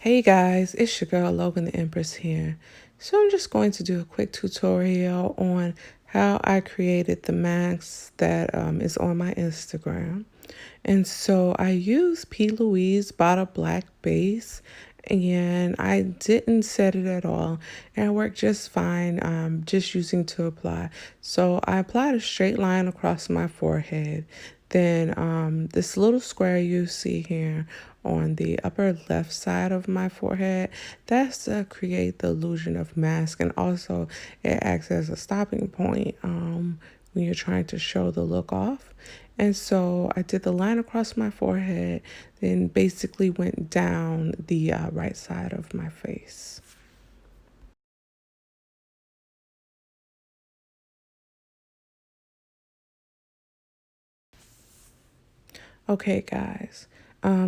Hey guys, it's your girl Logan the Empress here. So I'm just going to do a quick tutorial on how I created the mask that is on my Instagram. And so I use P. Louise Bottle Black Base, and I didn't set it at all, and it worked just fine just using to apply. So I applied a straight line across my forehead. Then this little square you see here on the upper left side of my forehead, that's to create the illusion of mask, and also it acts as a stopping point when you're trying to show the look off. And so I did the line across my forehead, then basically went down the right side of my face. Okay, guys.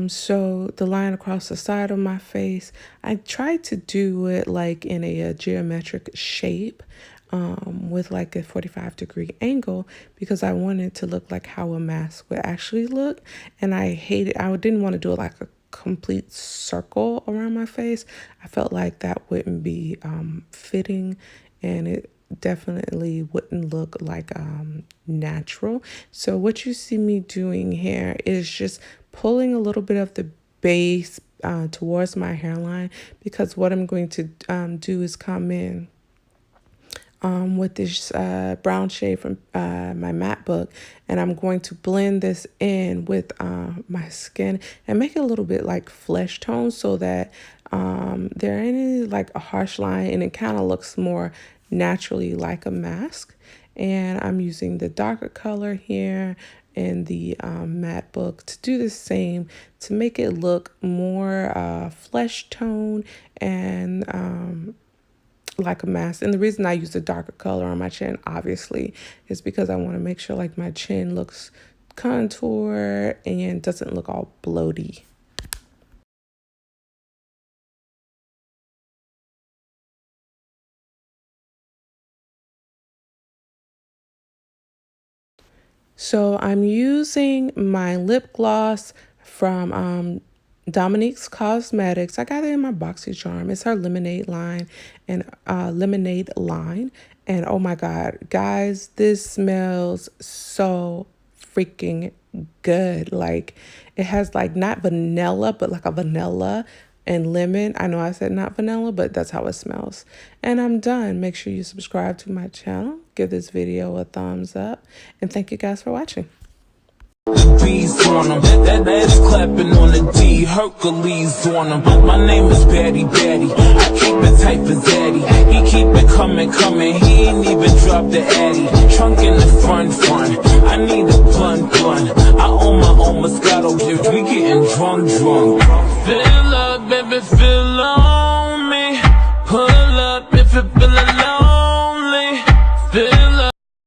So the line across the side of my face, I tried to do it like in a geometric shape with like a 45-degree angle because I wanted to look like how a mask would actually look. And I didn't want to do it like a complete circle around my face. I felt like that wouldn't be fitting, and it definitely wouldn't look like natural. So what you see me doing here is just pulling a little bit of the base towards my hairline, because what I'm going to do is come in with this brown shade from my matte book, and I'm going to blend this in with my skin and make it a little bit like flesh tone, so that there ain't like a harsh line and it kind of looks more naturally like a mask. And I'm using the darker color here in the matte book to do the same, to make it look more flesh tone and like a mask. And the reason I use the darker color on my chin, obviously, is because I want to make sure like my chin looks contoured and doesn't look all bloaty. So I'm using my lip gloss from Dominique's Cosmetics. I got it in my BoxyCharm. It's her lemonade line and lemonade line. And oh my God, guys, this smells so freaking good. Like, it has like not vanilla, but like a vanilla and lemon. I know I said not vanilla, but that's how it smells. And I'm done. Make sure you subscribe to my channel, give this video a thumbs up, and thank you guys for watching. Bees on them, that is clapping on the D, Hercules on them. My name is Batty Batty, I keep it tight for Zaddy. He keep it coming, he ain't even dropped the Addy. Trunk in the front, I need a blunt. I own my own Moscato gift, we getting drunk. Fill up, baby, fill on me. Pull up if you're feeling lonely. Fill